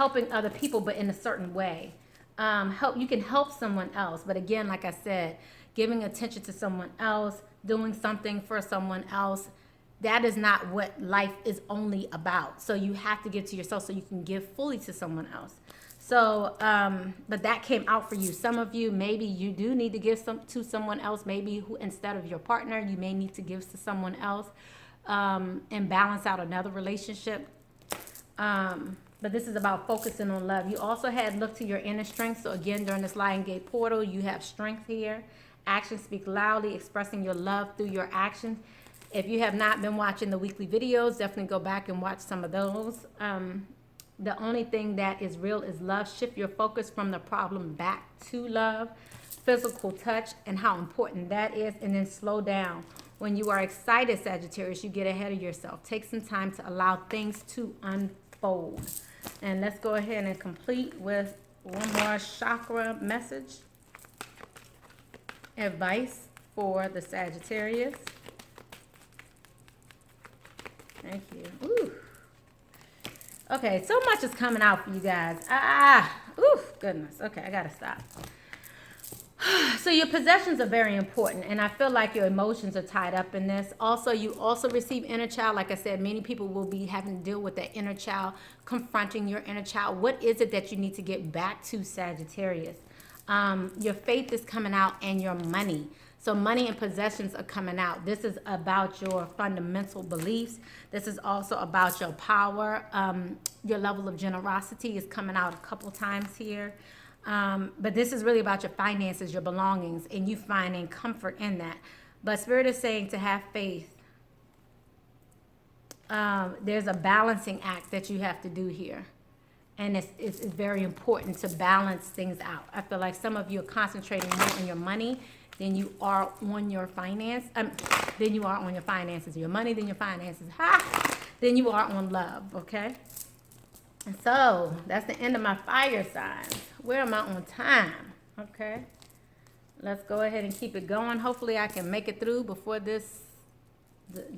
helping other people, but in a certain way. You can help someone else, but again, like I said, giving attention to someone else, doing something for someone else, that is not what life is only about. So you have to give to yourself so you can give fully to someone else. So, but that came out for you. Some of you, maybe you do need to give to someone else. Maybe instead of your partner, you may need to give to someone else, and balance out another relationship. But this is about focusing on love. You also had look to your inner strength. So again, during this Lion Gate portal, you have strength here. Actions speak loudly, expressing your love through your actions. If you have not been watching the weekly videos, definitely go back and watch some of those. The only thing that is real is love. Shift your focus from the problem back to love, physical touch, and how important that is. And then slow down. When you are excited, Sagittarius, you get ahead of yourself. Take some time to allow things to unfold. And let's go ahead and complete with one more chakra message. Advice for the Sagittarius. Thank you. Ooh. Okay, so much is coming out for you guys. Goodness. Okay, I gotta stop. So your possessions are very important, and I feel like your emotions are tied up in this. Also, you also receive inner child. Like I said, many people will be having to deal with that inner child, confronting your inner child. What is it that you need to get back to, Sagittarius? Your faith is coming out, and your money. So money and possessions are coming out. This is about your fundamental beliefs. This is also about your power. Your level of generosity is coming out a couple times here. But this is really about your finances, your belongings, and you finding comfort in that. But Spirit is saying to have faith. There's a balancing act that you have to do here. And it's very important to balance things out. I feel like some of you are concentrating more on your money than you are on your finance. Then you are on your finances. Your money, then your finances. Then you are on love, okay? And so that's the end of my fire signs. Where am I on time? Okay. Let's go ahead and keep it going. Hopefully I can make it through before this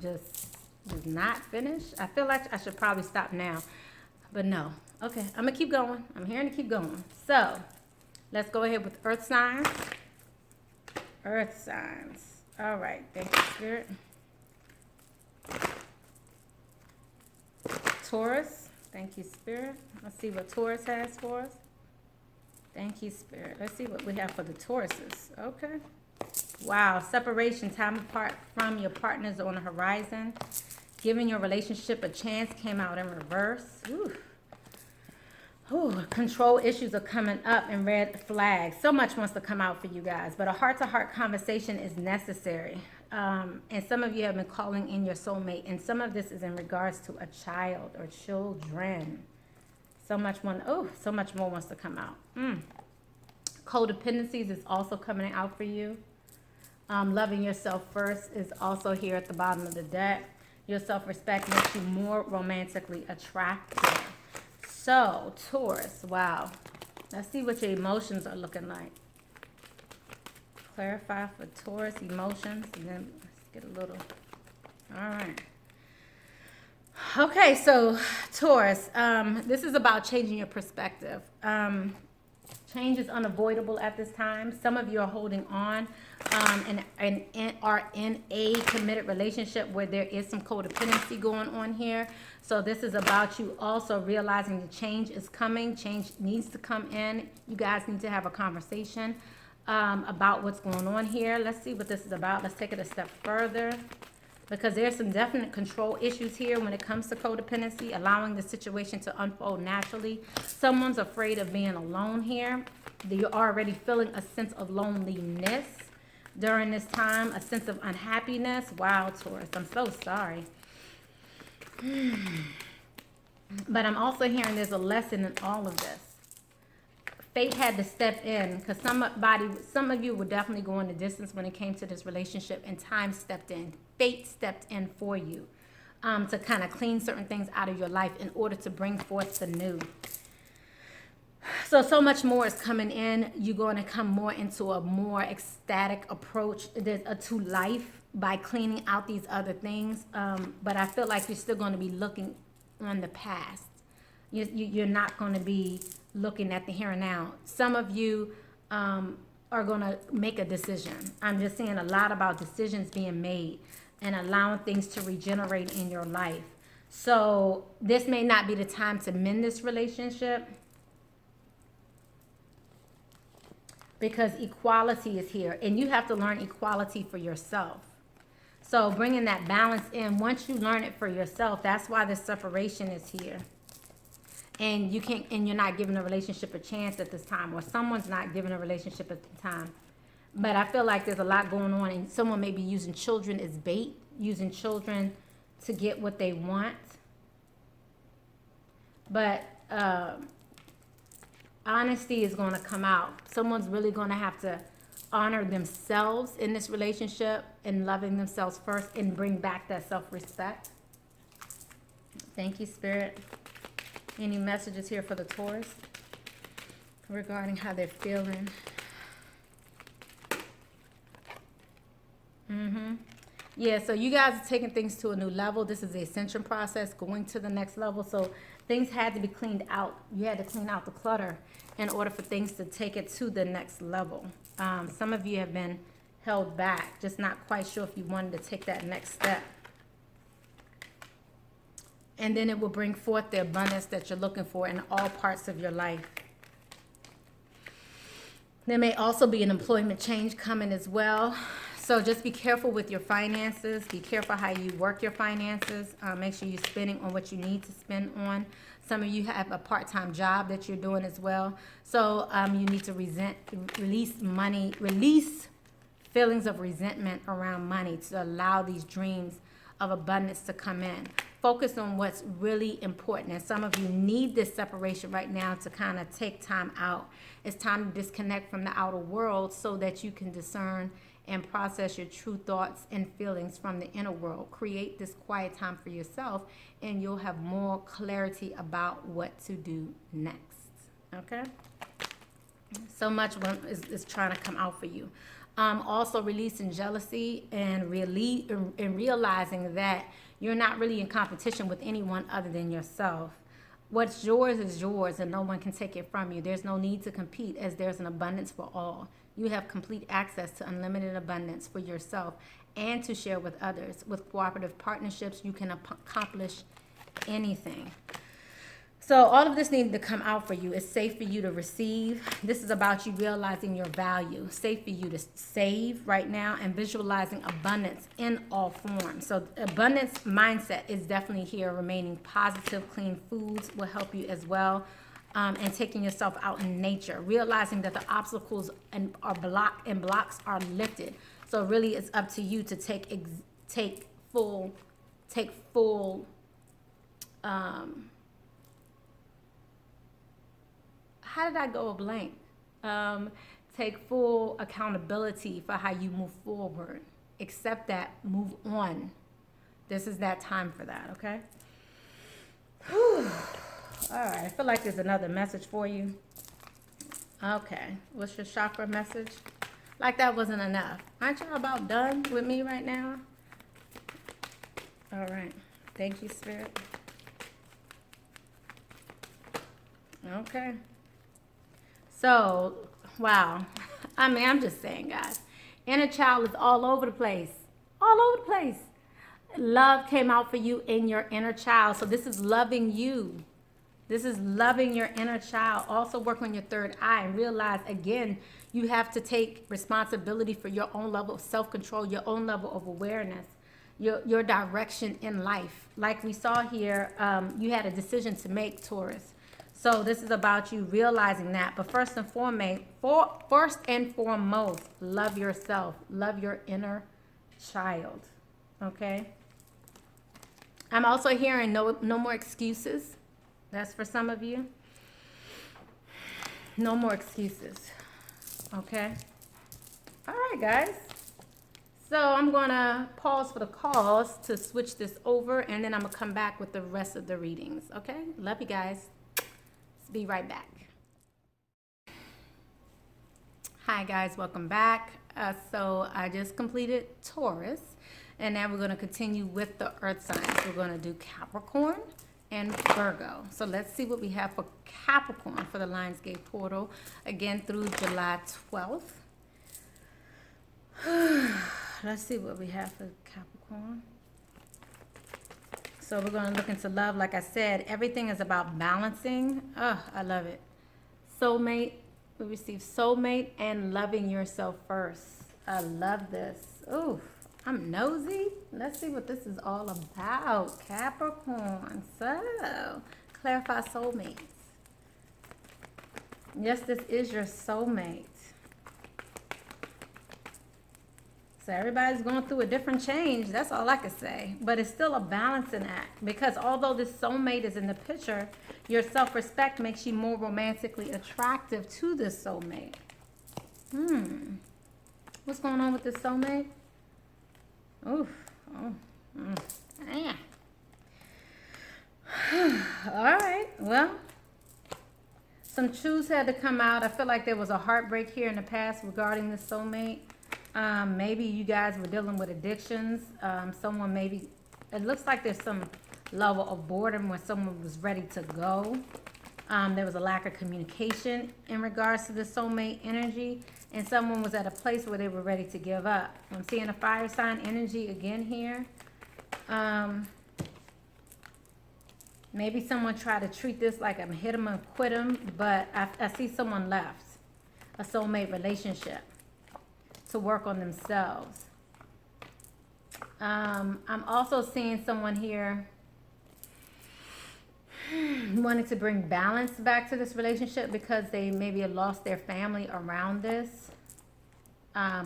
just does not finish. I feel like I should probably stop now, but no. Okay, I'm gonna keep going. I'm here to keep going. So let's go ahead with earth signs. Earth signs. All right, thank you, Spirit. Taurus. Thank you, Spirit. Let's see what Taurus has for us. Thank you, Spirit. Let's see what we have for the Tauruses. Okay. Wow. Separation, time apart from your partners on the horizon. Giving your relationship a chance came out in reverse. Ooh. Ooh, control issues are coming up in red flags. So much wants to come out for you guys, but a heart-to-heart conversation is necessary. And some of you have been calling in your soulmate, and some of this is in regards to a child or children. So much more wants to come out. Codependencies is also coming out for you. Loving yourself first is also here at the bottom of the deck. Your self-respect makes you more romantically attractive. So, Taurus, wow. Let's see what your emotions are looking like. Clarify for Taurus emotions, and then let's get a little. All right. Okay, so Taurus, this is about changing your perspective. Change is unavoidable at this time. Some of you are holding on and are in a committed relationship where there is some codependency going on here. So this is about you also realizing the change is coming. Change needs to come in. You guys need to have a conversation about what's going on here. Let's see what this is about. Let's take it a step further, because there's some definite control issues here when it comes to codependency, allowing the situation to unfold naturally. Someone's afraid of being alone here. You're already feeling a sense of loneliness during this time, a sense of unhappiness. Wow, Taurus, I'm so sorry. But I'm also hearing there's a lesson in all of this. Fate had to step in, because some of you were definitely going the distance when it came to this relationship, and time stepped in. Fate stepped in for you to kind of clean certain things out of your life in order to bring forth the new. So much more is coming in. You're going to come more into a more ecstatic approach to life by cleaning out these other things. But I feel like you're still going to be looking on the past. You're not going to be looking at the here and now. Some of you are going to make a decision. I'm just seeing a lot about decisions being made and allowing things to regenerate in your life. So this may not be the time to mend this relationship, because equality is here, and you have to learn equality for yourself. So bringing that balance in, once you learn it for yourself, that's why this separation is here. And you're not giving a relationship a chance at this time, or someone's not giving a relationship at the time. But I feel like there's a lot going on, and someone may be using children as bait, using children to get what they want. But honesty is going to come out. Someone's really going to have to honor themselves in this relationship and loving themselves first and bring back that self-respect. Thank you, Spirit. Any messages here for the Taurus regarding how they're feeling? Yeah, so you guys are taking things to a new level. This is the ascension process, going to the next level. So things had to be cleaned out. You had to clean out the clutter in order for things to take it to the next level. Some of you have been held back, just not quite sure if you wanted to take that next step. And then it will bring forth the abundance that you're looking for in all parts of your life. There may also be an employment change coming as well. So just be careful with your finances. Be careful how you work your finances. Make sure you're spending on what you need to spend on. Some of you have a part-time job that you're doing as well. So you need to release feelings of resentment around money to allow these dreams of abundance to come in. Focus on what's really important. And some of you need this separation right now to kind of take time out. It's time to disconnect from the outer world so that you can discern and process your true thoughts and feelings from the inner world. Create this quiet time for yourself, and you'll have more clarity about what to do next. Okay? So much is trying to come out for you. Also releasing jealousy and realizing that you're not really in competition with anyone other than yourself. What's yours is yours, and no one can take it from you. There's no need to compete, as there's an abundance for all. You have complete access to unlimited abundance for yourself and to share with others. With cooperative partnerships, you can accomplish anything. So all of this needed to come out for you. It's safe for you to receive. This is about you realizing your value. Safe for you to save right now and visualizing abundance in all forms. So abundance mindset is definitely here. Remaining positive, clean foods will help you as well. And taking yourself out in nature. Realizing that the obstacles blocks are lifted. So really it's up to you to take full how did I go a blank? Take full accountability for how you move forward. Accept that, move on. This is that time for that, okay? Whew. All right, I feel like there's another message for you. Okay, what's your chakra message? Like that wasn't enough. Aren't y'all about done with me right now? All right, thank you, Spirit. Okay. So, wow. I mean, I'm just saying, guys. Inner child is all over the place. All over the place. Love came out for you in your inner child. So this is loving you. This is loving your inner child. Also work on your third eye and realize, again, you have to take responsibility for your own level of self-control, your own level of awareness, your direction in life. Like we saw here, you had a decision to make, Taurus. So this is about you realizing that. But first and foremost, love yourself. Love your inner child. Okay? I'm also hearing no more excuses. That's for some of you. No more excuses. Okay? All right, guys. So I'm going to pause for the calls to switch this over, and then I'm going to come back with the rest of the readings. Okay? Love you guys. Be right back. Hi guys, welcome back. So I just completed Taurus, and now we're going to continue with the earth signs. We're going to do Capricorn, and Virgo. So let's see what we have for Capricorn for the Lionsgate portal, again through July 12th. Let's see what we have for Capricorn. So we're going to look into love. Like I said, everything is about balancing. Oh, I love it. Soulmate. We receive soulmate and loving yourself first. I love this. Ooh, I'm nosy. Let's see what this is all about. Capricorn. So, clarify soulmates. Yes, this is your soulmate. So everybody's going through a different change. That's all I can say. But it's still a balancing act. Because although this soulmate is in the picture, your self-respect makes you more romantically attractive to this soulmate. What's going on with this soulmate? Oof. Oh. Yeah. All right. Well, some truths had to come out. I feel like there was a heartbreak here in the past regarding this soulmate. Maybe you guys were dealing with addictions. Someone maybe, it looks like there's some level of boredom when someone was ready to go. There was a lack of communication in regards to the soulmate energy, and someone was at a place where they were ready to give up. I'm seeing a fire sign energy again here. Maybe someone tried to treat this like I'm hit them and quit them, but I see someone left a soulmate relationship to work on themselves. I'm also seeing someone here wanting to bring balance back to this relationship because they maybe have lost their family around this,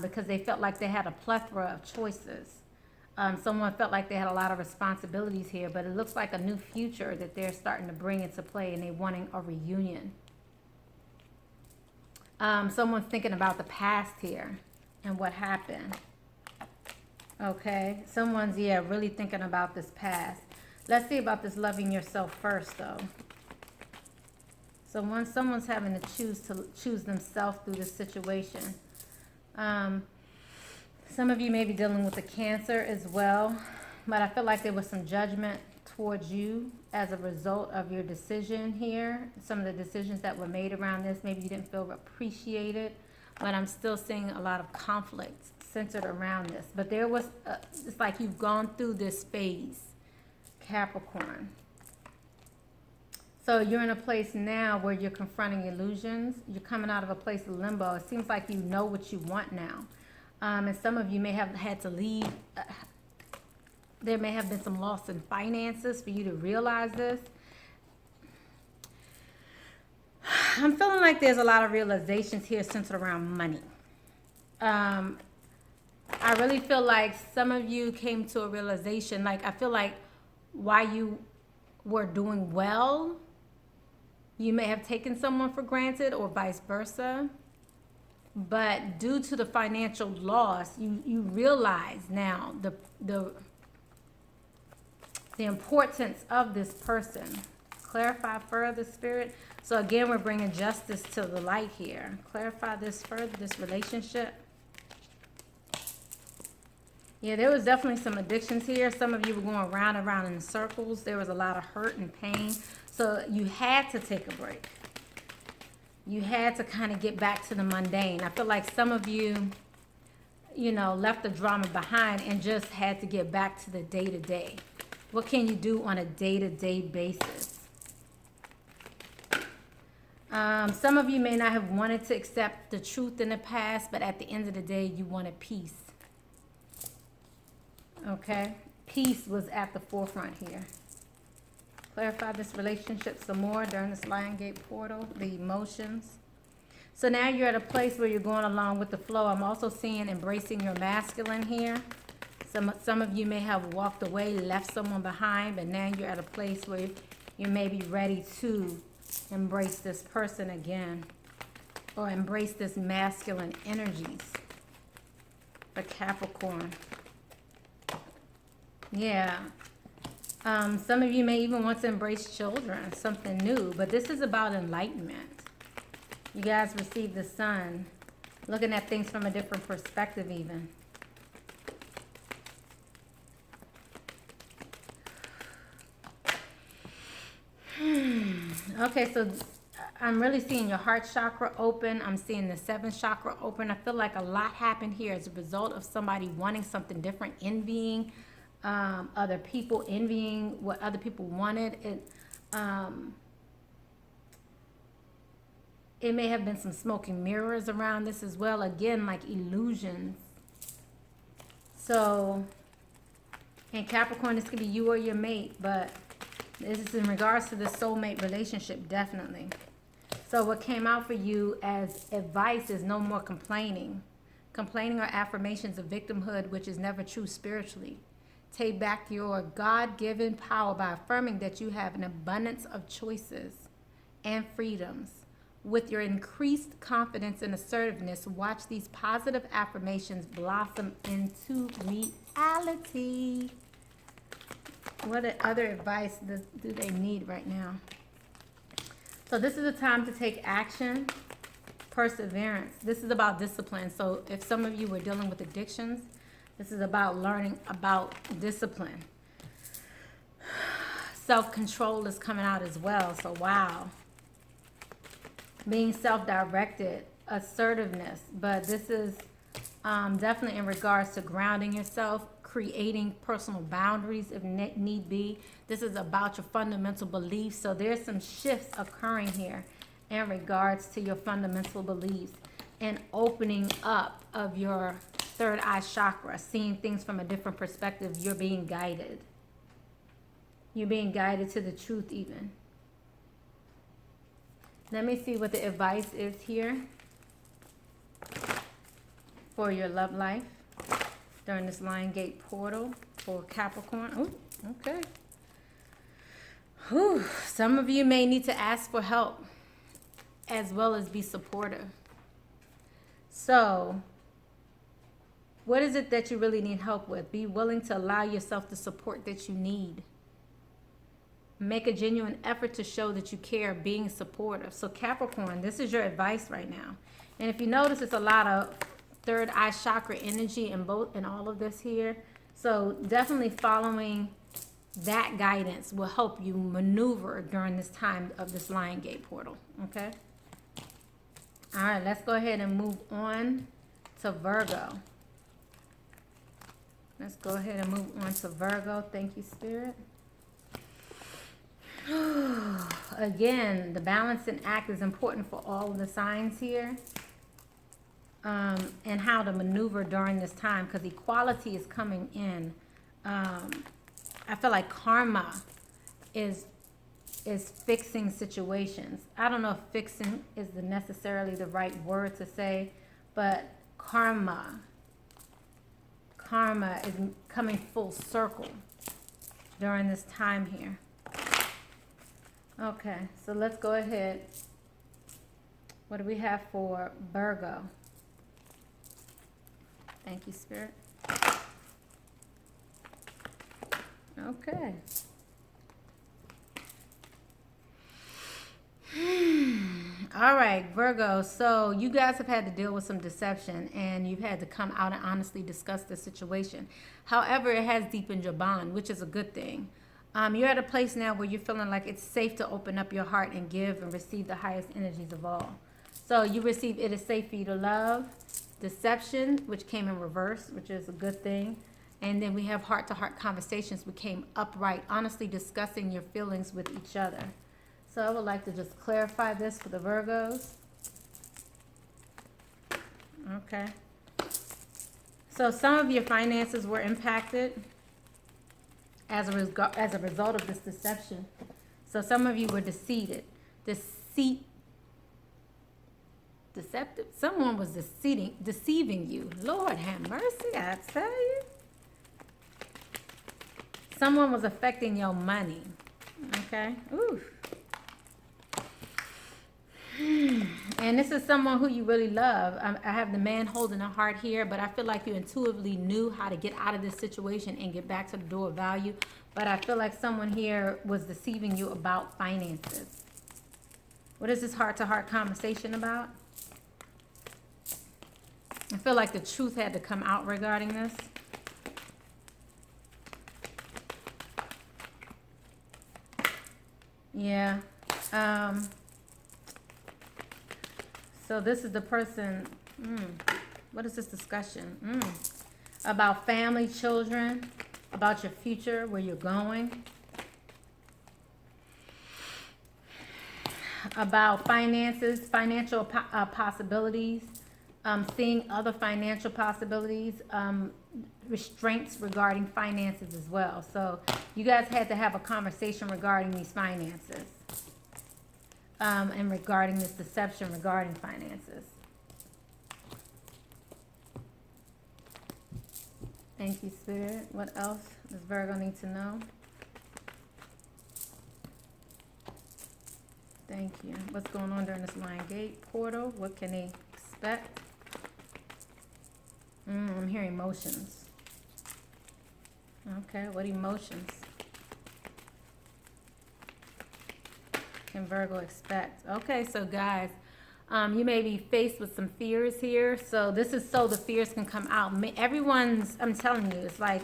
because they felt like they had a plethora of choices. Someone felt like they had a lot of responsibilities here, but it looks like a new future that they're starting to bring into play, and they're wanting a reunion. Someone's thinking about the past here and what happened. Okay, someone's, really thinking about this past. Let's see about this loving yourself first, though. So once someone's having to choose themselves through this situation. Some of you may be dealing with a Cancer as well, but I feel like there was some judgment towards you as a result of your decision here. Some of the decisions that were made around this, maybe you didn't feel appreciated, but I'm still seeing a lot of conflict centered around this. But there was, it's like you've gone through this phase, Capricorn. So you're in a place now where you're confronting illusions. You're coming out of a place of limbo. It seems like you know what you want now. And some of you may have had to leave. There may have been some loss in finances for you to realize this. I'm feeling like there's a lot of realizations here centered around money. I really feel like some of you came to a realization, like I feel like while you were doing well, you may have taken someone for granted or vice versa. But due to the financial loss, you realize now the importance of this person. Clarify further, Spirit. So again, we're bringing justice to the light here. Clarify this further, this relationship. Yeah, there was definitely some addictions here. Some of you were going round and round in circles. There was a lot of hurt and pain. So you had to take a break. You had to kind of get back to the mundane. I feel like some of you, left the drama behind and just had to get back to the day-to-day. What can you do on a day-to-day basis? Some of you may not have wanted to accept the truth in the past, but at the end of the day, you wanted peace. Okay? Peace was at the forefront here. Clarify this relationship some more during this Lion Gate portal, the emotions. So now you're at a place where you're going along with the flow. I'm also seeing embracing your masculine here. Some of you may have walked away, left someone behind, but now you're at a place where you may be ready to embrace this person again, or embrace this masculine energies for Capricorn. Yeah. Some of you may even want to embrace children, something new, but this is about enlightenment. You guys receive the sun, looking at things from a different perspective even. Okay, so I'm really seeing your heart chakra open. I'm seeing the 7th chakra open. I feel like a lot happened here as a result of somebody wanting something different, envying other people, envying what other people wanted. It may have been some smoke and mirrors around this as well. Again, like illusions. So, in Capricorn, this could be you or your mate, but this is in regards to the soulmate relationship, definitely. So what came out for you as advice is no more complaining. Complaining are affirmations of victimhood, which is never true spiritually. Take back your God-given power by affirming that you have an abundance of choices and freedoms. With your increased confidence and assertiveness, watch these positive affirmations blossom into reality. What other advice do they need right now? So this is a time to take action, perseverance. This is about discipline. So if some of you were dealing with addictions, this is about learning about discipline. Self-control is coming out as well. So wow. Being self-directed, assertiveness. But this is definitely in regards to grounding yourself, creating personal boundaries if need be. This is about your fundamental beliefs. So there's some shifts occurring here in regards to your fundamental beliefs and opening up of your third eye chakra, seeing things from a different perspective. You're being guided. You're being guided to the truth even. Let me see what the advice is here for your love life during this Lion Gate portal for Capricorn. Oh, okay. Whew. Some of you may need to ask for help as well as be supportive. So, what is it that you really need help with? Be willing to allow yourself the support that you need. Make a genuine effort to show that you care, being supportive. So Capricorn, this is your advice right now. And if you notice, it's a lot of third eye chakra energy in all of this here. So definitely following that guidance will help you maneuver during this time of this Lion Gate portal. Okay. All right, let's go ahead and move on to Virgo. Let's go ahead and move on to Virgo. Thank you, Spirit. Again, the balancing act is important for all of the signs here, and how to maneuver during this time, because equality is coming in. I feel like karma is fixing situations. I don't know if fixing is necessarily the right word to say, but karma is coming full circle during this time here. Okay, so let's go ahead. What do we have for Virgo? Thank you, Spirit. Okay. All right, Virgo. So you guys have had to deal with some deception, and you've had to come out and honestly discuss the situation. However, it has deepened your bond, which is a good thing. You're at a place now where you're feeling like it's safe to open up your heart and give and receive the highest energies of all. So you receive it is safe for you to love, deception, which came in reverse, which is a good thing. And then we have heart-to-heart conversations, which came upright, honestly discussing your feelings with each other. So I would like to just clarify this for the Virgos. Okay. So some of your finances were impacted as a result of this deception. So some of you were deceptive. Someone was deceiving you. Lord have mercy, I tell you. Someone was affecting your money. Okay. Ooh. And this is someone who you really love. I have the man holding a heart here, but I feel like you intuitively knew how to get out of this situation and get back to the door of value. But I feel like someone here was deceiving you about finances. What is this heart-to-heart conversation about? I feel like the truth had to come out regarding this. Yeah. So this is the person, what is this discussion? About family, children, about your future, where you're going. About finances, financial possibilities, seeing other financial possibilities, restraints regarding finances as well. So you guys had to have a conversation regarding these finances, and regarding this deception regarding finances. Thank you, Spirit. What else does Virgo need to know? Thank you. What's going on during this Lion Gate portal? What can they expect? I'm hearing emotions. Okay, what emotions can Virgo expect? Okay, so guys, you may be faced with some fears here. So this is so the fears can come out. Everyone's, I'm telling you, it's like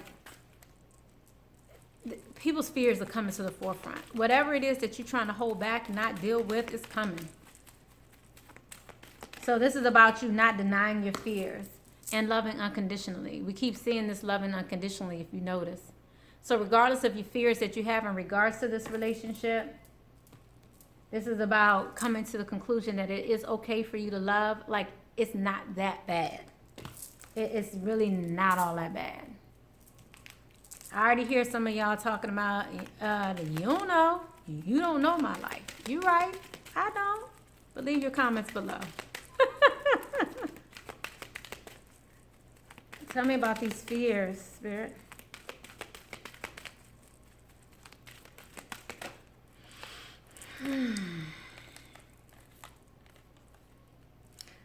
people's fears are coming to the forefront. Whatever it is that you're trying to hold back, not deal with, is coming. So this is about you not denying your fears and loving unconditionally. We keep seeing this loving unconditionally, if you notice. So regardless of your fears that you have in regards to this relationship, this is about coming to the conclusion that it is okay for you to love. Like, it's not that bad. It's really not all that bad. I already hear some of y'all talking about, you don't know my life. You right, I don't. But leave your comments below. Tell me about these fears, Spirit.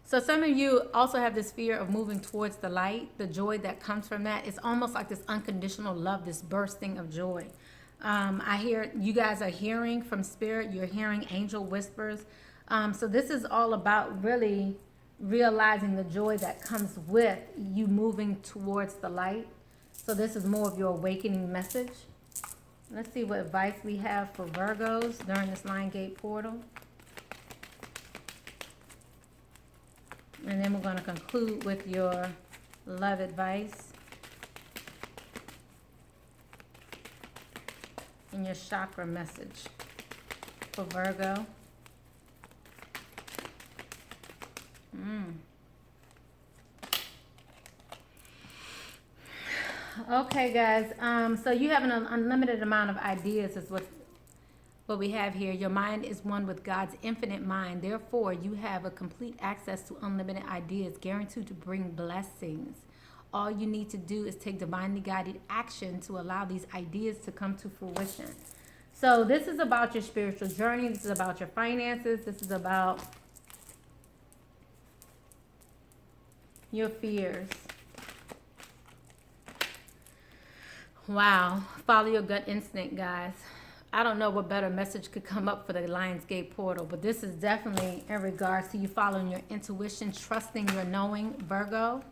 So some of you also have this fear of moving towards the light, the joy that comes from that. It's almost like this unconditional love, this bursting of joy. I hear you guys are hearing from Spirit. You're hearing angel whispers. So this is all about really realizing the joy that comes with you moving towards the light. So this is more of your awakening message. Let's see what advice we have for Virgos during this Lion Gate portal. And then we're going to conclude with your love advice and your chakra message for Virgo. Okay, guys. So you have an unlimited amount of ideas is what we have here. Your mind is one with God's infinite mind. Therefore, you have a complete access to unlimited ideas, guaranteed to bring blessings. All you need to do is take divinely guided action to allow these ideas to come to fruition. So this is about your spiritual journey. This is about your finances. This is about your fears. Wow. Follow your gut instinct, guys. I don't know what better message could come up for the Lionsgate portal, but this is definitely in regards to you following your intuition, trusting your knowing, Virgo,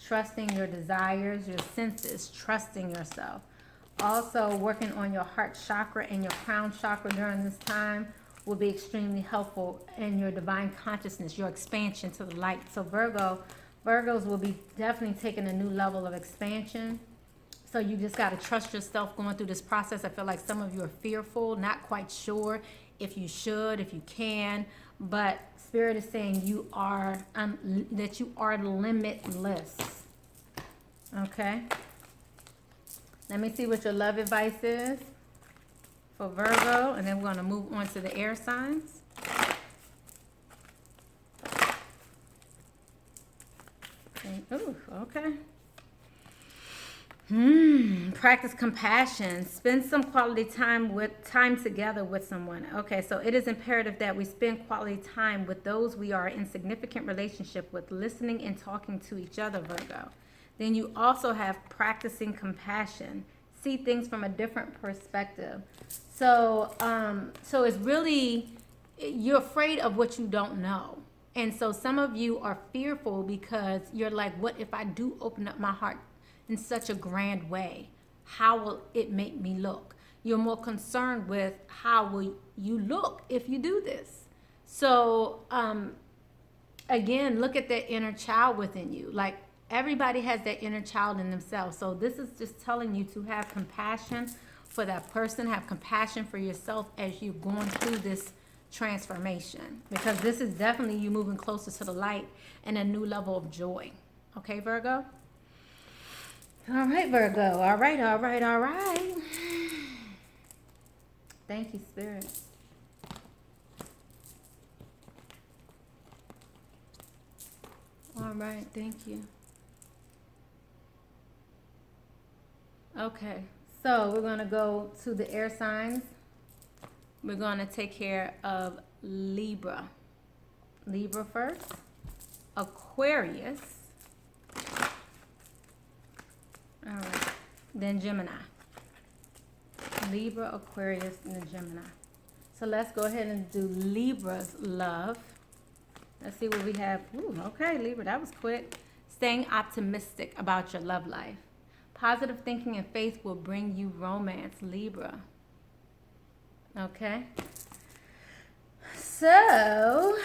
trusting your desires, your senses, trusting yourself. Also, working on your heart chakra and your crown chakra during this time will be extremely helpful in your divine consciousness, your expansion to the light. So Virgos will be definitely taking a new level of expansion. So you just got to trust yourself going through this process. I feel like some of you are fearful, not quite sure if you should, if you can, but Spirit is saying you are that you are limitless. Okay. Let me see what your love advice is for Virgo, and then we're going to move on to the air signs. Ooh, okay. Practice compassion. Spend some quality time together with someone. Okay, so it is imperative that we spend quality time with those we are in significant relationship with, listening and talking to each other, Virgo. Then you also have practicing compassion. See things from a different perspective. So it's really, you're afraid of what you don't know. And so some of you are fearful because you're like, what if I do open up my heart in such a grand way? How will it make me look? You're more concerned with how will you look if you do this. So, again, look at that inner child within you. Like, everybody has that inner child in themselves. So this is just telling you to have compassion for that person, have compassion for yourself as you're going through this transformation, because this is definitely you moving closer to the light and a new level of joy. Okay, Virgo? All right, Virgo. All right, all right, all right. Thank you, Spirit. All right, thank you. Okay, so we're going to go to the air signs. We're going to take care of Libra. Libra first. Aquarius. All right, then Gemini. Libra, Aquarius, and then Gemini. So let's go ahead and do Libra's love. Let's see what we have. Ooh, okay, Libra, that was quick. Staying optimistic about your love life. Positive thinking and faith will bring you romance, Libra. Okay. So,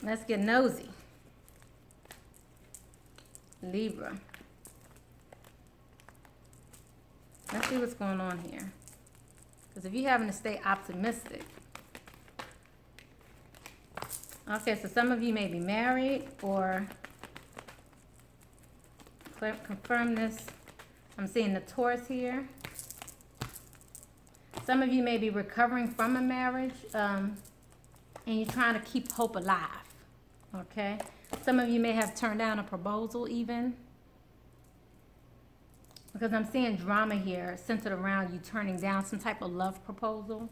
let's get nosy. Libra. Let's see what's going on here. Because if you're having to stay optimistic. Okay, so some of you may be married, or confirm this. I'm seeing the Taurus here. Some of you may be recovering from a marriage, and you're trying to keep hope alive. Okay? Some of you may have turned down a proposal even. Because I'm seeing drama here centered around you turning down some type of love proposal.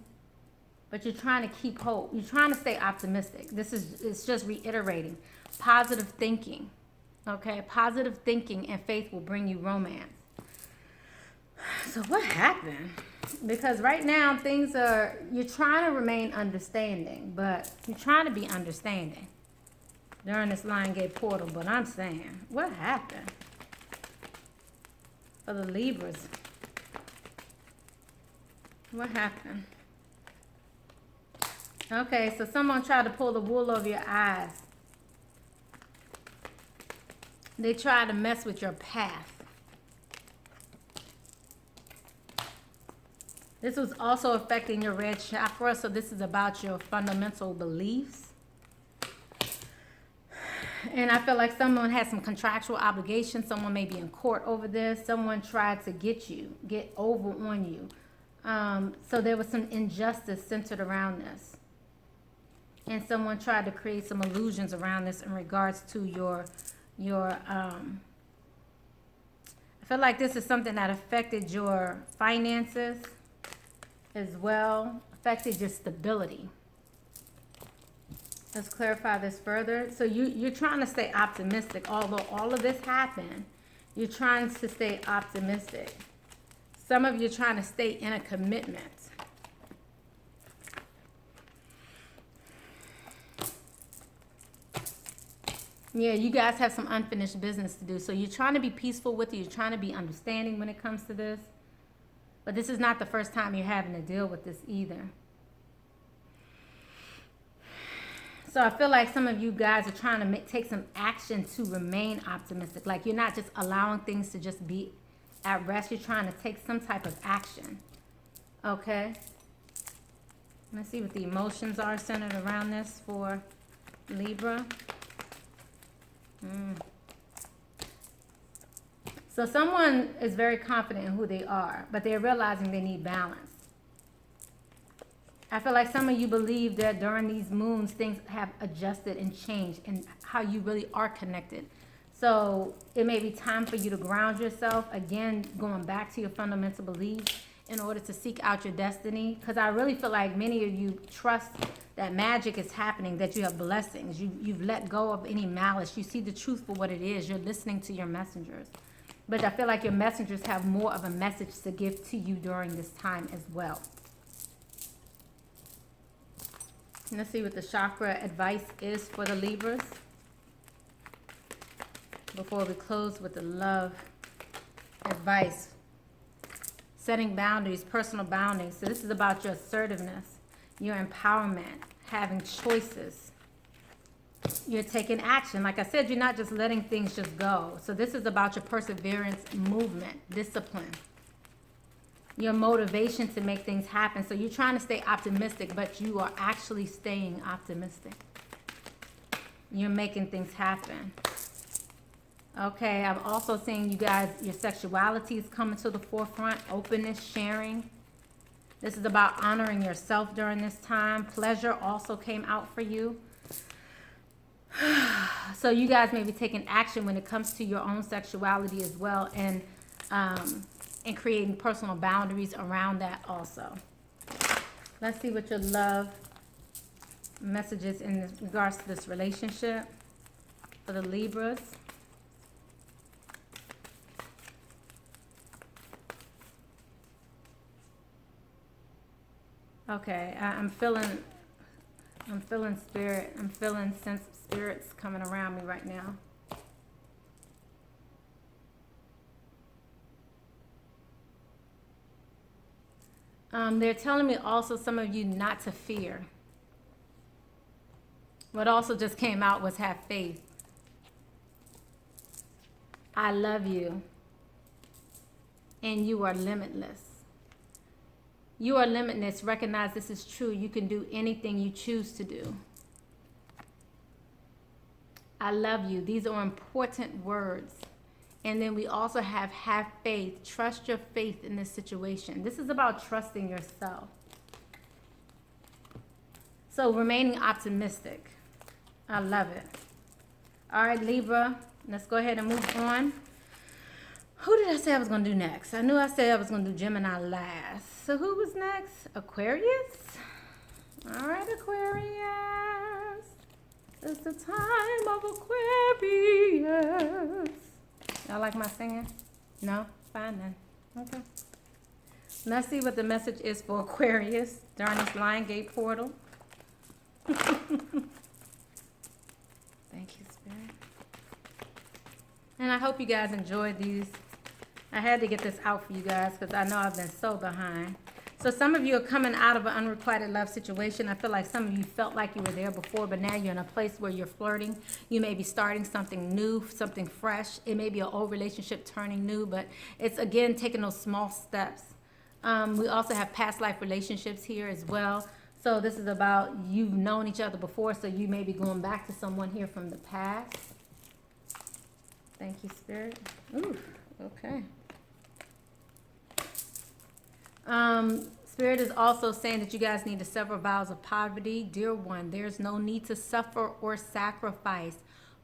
But you're trying to keep hope. You're trying to stay optimistic. It's just reiterating. Positive thinking. Okay? Positive thinking and faith will bring you romance. So what happened? Because right now you're trying to remain understanding, but you're trying to be understanding during this Lion Gate portal. But I'm saying, what happened? For the Libras. What happened? Okay, so someone tried to pull the wool over your eyes. They tried to mess with your path. This was also affecting your red chakra, so this is about your fundamental beliefs. And I feel like someone has some contractual obligations. Someone may be in court over this. Someone tried to get over on you. So there was some injustice centered around this. And someone tried to create some illusions around this in regards to your I feel like this is something that affected your finances as well, affected your stability. Let's clarify this further. So you're trying to stay optimistic. Although all of this happened, you're trying to stay optimistic. Some of you are trying to stay in a commitment. Yeah, you guys have some unfinished business to do. So you're trying to be peaceful with it. You're trying to be understanding when it comes to this. But this is not the first time you're having to deal with this either. So I feel like some of you guys are trying to take some action to remain optimistic. Like you're not just allowing things to just be at rest. You're trying to take some type of action. Okay? Let's see what the emotions are centered around this for Libra. So someone is very confident in who they are, but they're realizing they need balance. I feel like some of you believe that during these moons, things have adjusted and changed and how you really are connected. So it may be time for you to ground yourself, again, going back to your fundamental beliefs in order to seek out your destiny. Because I really feel like many of you trust that magic is happening, that you have blessings. You've let go of any malice. You see the truth for what it is. You're listening to your messengers. But I feel like your messengers have more of a message to give to you during this time as well. Let's see what the chakra advice is for the Libras before we close with the love advice setting boundaries, personal boundaries. So this is about your assertiveness, your empowerment, having choices. You're taking action. Like I said, you're not just letting things just go. So this is about your perseverance, movement, discipline, your motivation to make things happen. So you're trying to stay optimistic, but you are actually staying optimistic. You're making things happen. Okay, I'm also seeing you guys, your sexuality is coming to the forefront, openness, sharing. This is about honoring yourself during this time. Pleasure also came out for you. So you guys may be taking action when it comes to your own sexuality as well, and creating personal boundaries around that also. Let's see what your love messages in regards to this relationship for the Libras. Okay, I'm feeling spirit. I'm feeling sense of spirits coming around me right now. They're telling me also, some of you, not to fear. What also just came out was have faith. I love you. And you are limitless. You are limitless. Recognize this is true. You can do anything you choose to do. I love you. These are important words. And then we also have faith. Trust your faith in this situation. This is about trusting yourself. So remaining optimistic. I love it. All right, Libra. Let's go ahead and move on. Who did I say I was going to do next? I knew I said I was going to do Gemini last. So who was next? Aquarius? All right, Aquarius. It's the time of Aquarius. Y'all like my singing? No? Fine then. Okay. Let's see what the message is for Aquarius during this Lion Gate portal. Thank you, Spirit. And I hope you guys enjoyed these. I had to get this out for you guys because I know I've been so behind. So some of you are coming out of an unrequited love situation. I feel like some of you felt like you were there before, but now you're in a place where you're flirting. You may be starting something new, something fresh. It may be an old relationship turning new, but it's, again, taking those small steps. We also have past life relationships here as well. So this is about, you've known each other before, so you may be going back to someone here from the past. Thank you, Spirit. Ooh, okay. Spirit is also saying that you guys need to sever vows of poverty. Dear one, there's no need to suffer or sacrifice.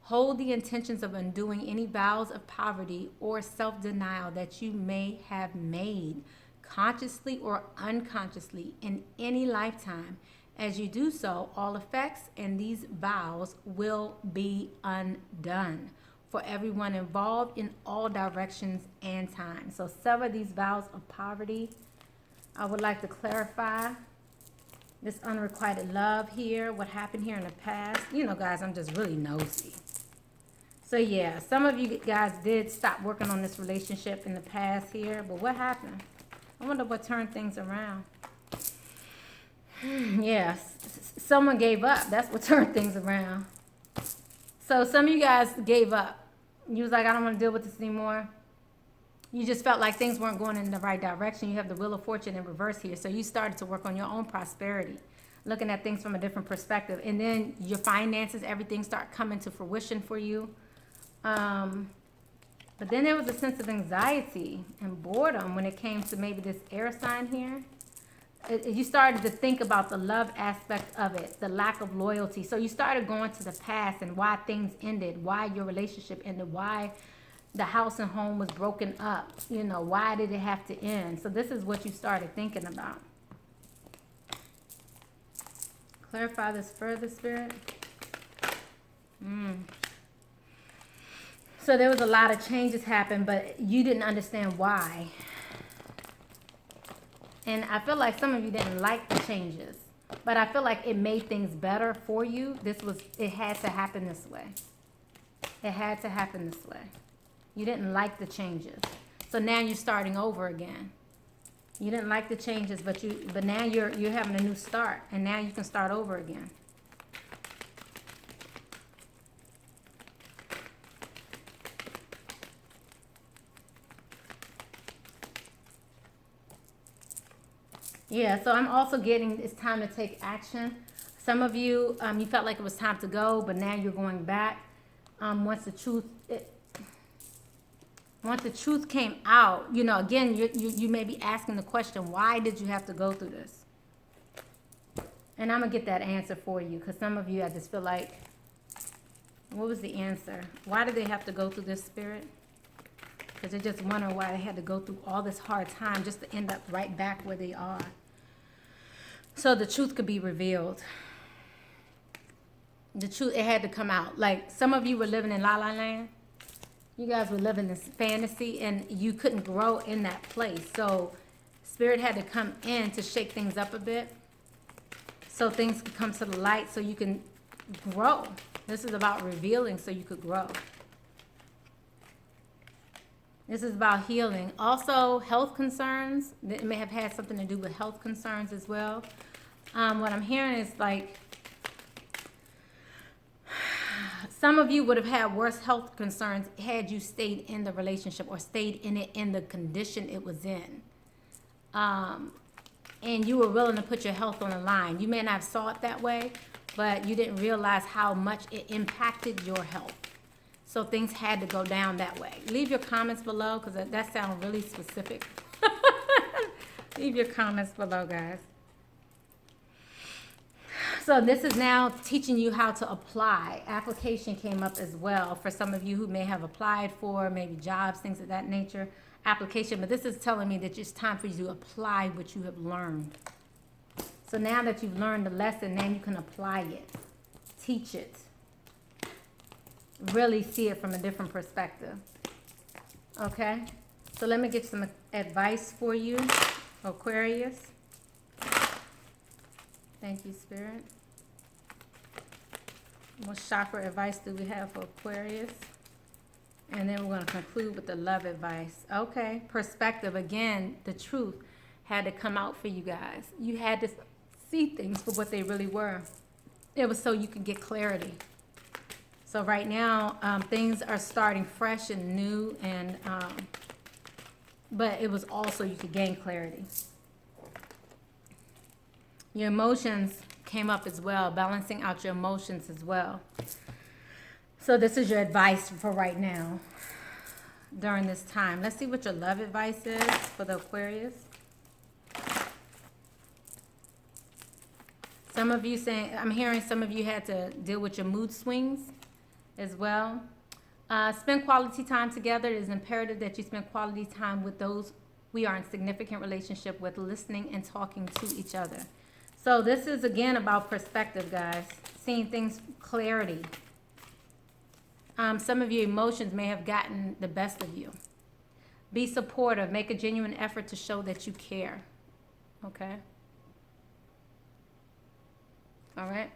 Hold the intentions of undoing any vows of poverty or self-denial that you may have made, consciously or unconsciously, in any lifetime. As you do so, all effects and these vows will be undone for everyone involved in all directions and time. So sever these vows of poverty. I would like to clarify this unrequited love here, what happened here in the past. You know, guys, I'm just really nosy. So yeah, some of you guys did stop working on this relationship in the past here, but what happened? I wonder what turned things around. Yes, someone gave up. That's what turned things around. So some of you guys gave up. You was like, I don't want to deal with this anymore. You just felt like things weren't going in the right direction. You have the Wheel of Fortune in reverse here. So you started to work on your own prosperity, looking at things from a different perspective. And then your finances, everything start coming to fruition for you. But then there was a sense of anxiety and boredom when it came to maybe this air sign here. You started to think about the love aspect of it, the lack of loyalty. So you started going to the past and why things ended, why your relationship ended, why the house and home was broken up. You know, why did it have to end? So this is what you started thinking about. Clarify this further, Spirit. So there was a lot of changes happened, but you didn't understand why. And I feel like some of you didn't like the changes, but I feel like it made things better for you. It had to happen this way. It had to happen this way. You didn't like the changes. So now you're starting over again. You didn't like the changes, but now you're having a new start, and now you can start over again. Yeah, so I'm also getting it's time to take action. Some of you, you felt like it was time to go, but now you're going back. Once the truth came out, you know, again, you may be asking the question, why did you have to go through this? And I'm going to get that answer for you, because some of you, I just feel like, what was the answer? Why did they have to go through this, Spirit? Because they just wonder why they had to go through all this hard time just to end up right back where they are. So the truth could be revealed. The truth, it had to come out. Like, some of you were living in La La Land. You guys were living this fantasy, and you couldn't grow in that place. So Spirit had to come in to shake things up a bit, so things could come to the light, so you can grow. This is about revealing so you could grow. This is about healing. Also, health concerns. It may have had something to do with health concerns as well. What I'm hearing is like, some of you would have had worse health concerns had you stayed in the relationship or stayed in it in the condition it was in. And you were willing to put your health on the line. You may not have saw it that way, but you didn't realize how much it impacted your health. So things had to go down that way. Leave your comments below, because that sounds really specific. Leave your comments below, guys. So this is now teaching you how to apply. Application came up as well for some of you who may have applied for maybe jobs, things of that nature. Application, but this is telling me that it's time for you to apply what you have learned. So now that you've learned the lesson, now you can apply it, teach it, really see it from a different perspective. Okay? So let me get some advice for you, Aquarius. Thank you, Spirit. What chakra advice do we have for Aquarius? And then we're going to conclude with the love advice. Okay, perspective. Again, the truth had to come out for you guys. You had to see things for what they really were. It was so you could get clarity. So right now, things are starting fresh and new, and but it was also you could gain clarity. Your emotions came up as well, balancing out your emotions as well. So this is your advice for right now during this time. Let's see what your love advice is for the Aquarius. Some of you saying, I'm hearing some of you had to deal with your mood swings as well. Spend quality time together. It is imperative that you spend quality time with those we are in significant relationship with, listening and talking to each other. So this is, again, about perspective, guys. Seeing things clarity. Some of your emotions may have gotten the best of you. Be supportive. Make a genuine effort to show that you care. Okay? All right?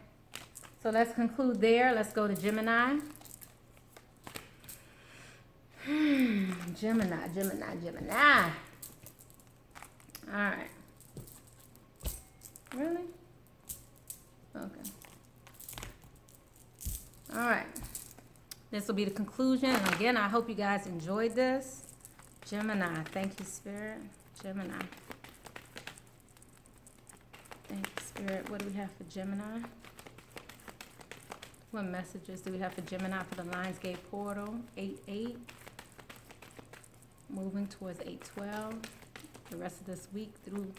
So let's conclude there. Let's go to Gemini. Gemini. All right. Really? Okay. All right. This will be the conclusion. And again, I hope you guys enjoyed this. Gemini. Thank you, Spirit. Gemini. Thank you, Spirit. What do we have for Gemini? What messages do we have for Gemini for the Lionsgate portal? 8-8. Moving towards 8-12. The rest of this week through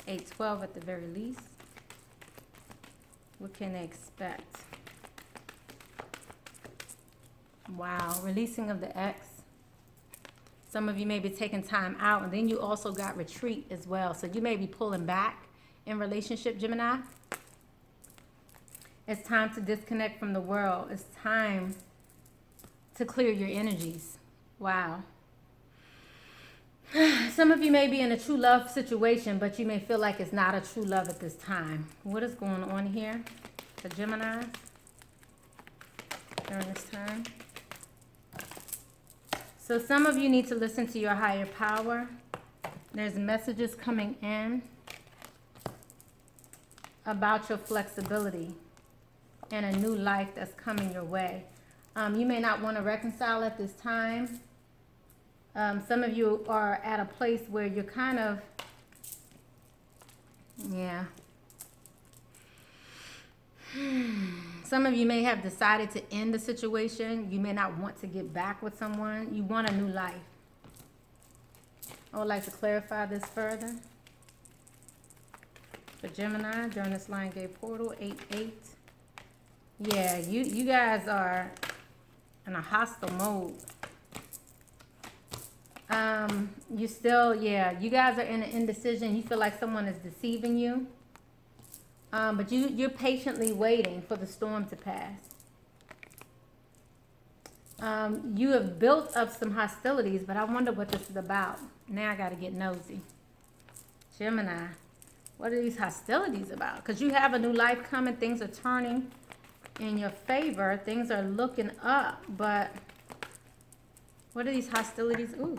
8-12 at the very least. What can they expect? Wow, releasing of the ex. Some of you may be taking time out, and then you also got retreat as well. So you may be pulling back in relationship, Gemini. It's time to disconnect from the world. It's time to clear your energies. Wow. Some of you may be in a true love situation, but you may feel like it's not a true love at this time. What is going on here for Gemini during this time? So some of you need to listen to your higher power. There's messages coming in about your flexibility and a new life that's coming your way. You may not want to reconcile at this time. Some of you are at a place where you're kind of, yeah. Some of you may have decided to end the situation. You may not want to get back with someone. You want a new life. I would like to clarify this further. For Gemini, during this line gate portal, 8-8. Yeah, you guys are in a hostile mode. You still, yeah, you guys are in an indecision. You feel like someone is deceiving you. But you're patiently waiting for the storm to pass. You have built up some hostilities, but I wonder what this is about. Now I got to get nosy. Gemini, what are these hostilities about? Because you have a new life coming. Things are turning in your favor. Things are looking up. But what are these hostilities? Ooh,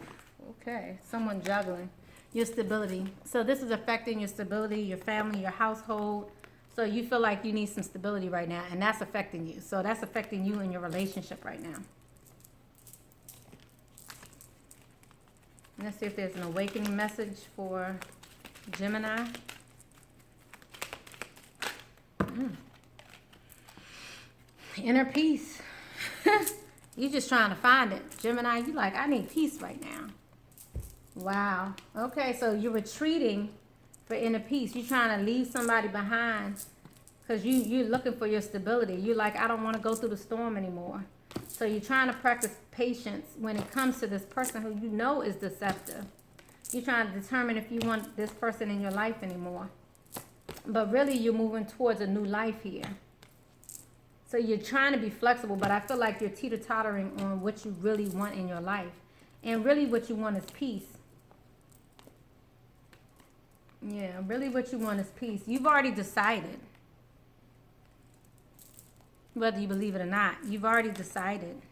okay. Someone juggling. Your stability. So this is affecting your stability, your family, your household. So you feel like you need some stability right now, and that's affecting you. So that's affecting you in your relationship right now. Let's see if there's an awakening message for Gemini. Inner peace. You're just trying to find it. Gemini, you like, I need peace right now. Wow. Okay, so you're retreating for inner peace. You're trying to leave somebody behind because you're looking for your stability. You're like, I don't want to go through the storm anymore. So you're trying to practice patience when it comes to this person who you know is deceptive. You're trying to determine if you want this person in your life anymore. But really, you're moving towards a new life here. So you're trying to be flexible, but I feel like you're teeter-tottering on what you really want in your life. And really what you want is peace. Yeah, really what you want is peace. You've already decided. Whether you believe it or not, you've already decided.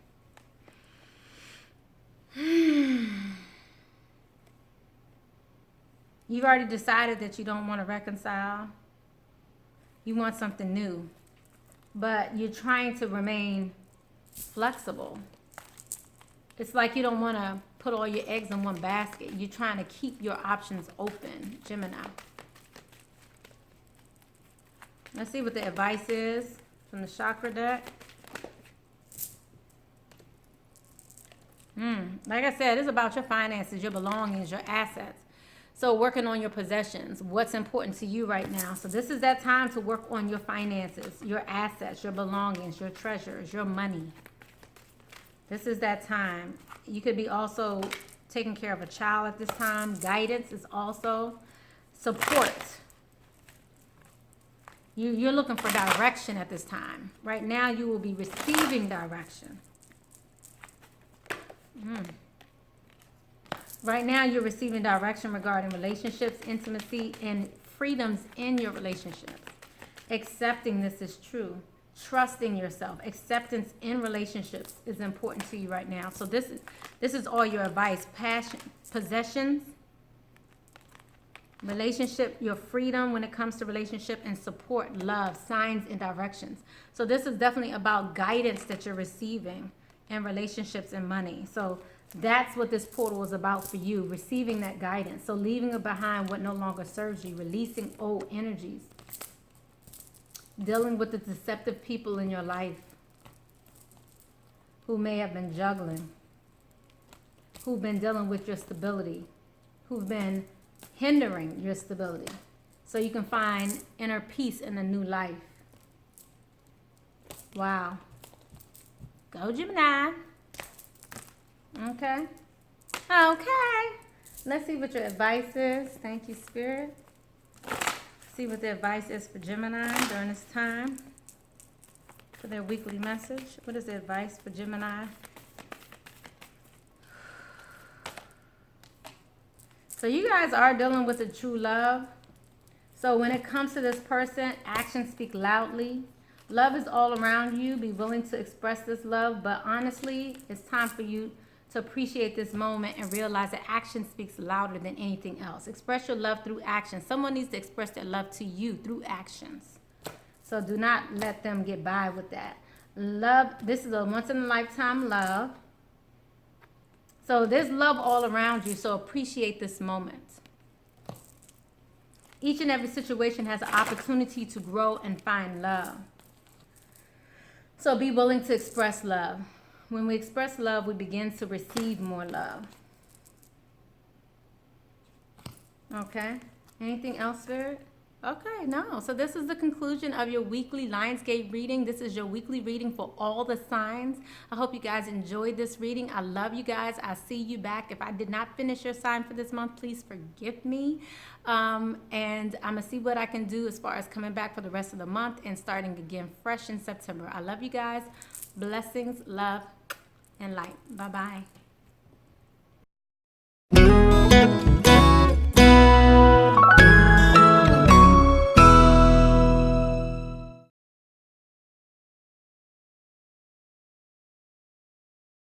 You've already decided that you don't want to reconcile. You want something new. But you're trying to remain flexible. It's like you don't want to put all your eggs in one basket. You're trying to keep your options open, Gemini. Let's see what the advice is from the chakra deck. Like I said, it's about your finances, your belongings, your assets. So working on your possessions, what's important to you right now. So this is that time to work on your finances, your assets, your belongings, your treasures, your money. This is that time. You could be also taking care of a child at this time. Guidance is also support. You're looking for direction at this time. Right now, you will be receiving direction. Right now, you're receiving direction regarding relationships, intimacy, and freedoms in your relationships. Accepting this is true. Trusting yourself. Acceptance in relationships is important to you right now. So this is all your advice. Passion, possessions, relationship, your freedom when it comes to relationship, and support, love, signs, and directions. So this is definitely about guidance that you're receiving in relationships and money. So that's what this portal is about for you, receiving that guidance. So leaving behind what no longer serves you, releasing old energies, dealing with the deceptive people in your life who may have been juggling, who've been dealing with your stability, who've been hindering your stability, so you can find inner peace in a new life. Wow. Go Gemini. Okay. Let's see what your advice is. Thank you, Spirit. See what the advice is for Gemini during this time for their weekly message. What is the advice for Gemini? So you guys are dealing with a true love. So when it comes to this person, actions speak loudly. Love is all around you. Be willing to express this love. But honestly, it's time for you to appreciate this moment and realize that action speaks louder than anything else. Express your love through action. Someone needs to express their love to you through actions. So do not let them get by with that. Love, this is a once in a lifetime love. So there's love all around you, so appreciate this moment. Each and every situation has an opportunity to grow and find love. So be willing to express love. When we express love, we begin to receive more love. Okay? Anything else, Spirit? Okay, no. So this is the conclusion of your weekly Lionsgate reading. This is your weekly reading for all the signs. I hope you guys enjoyed this reading. I love you guys. I'll see you back. If I did not finish your sign for this month, please forgive me. And I'm going to see what I can do as far as coming back for the rest of the month and starting again fresh in September. I love you guys. Blessings, love, and light. Bye-bye.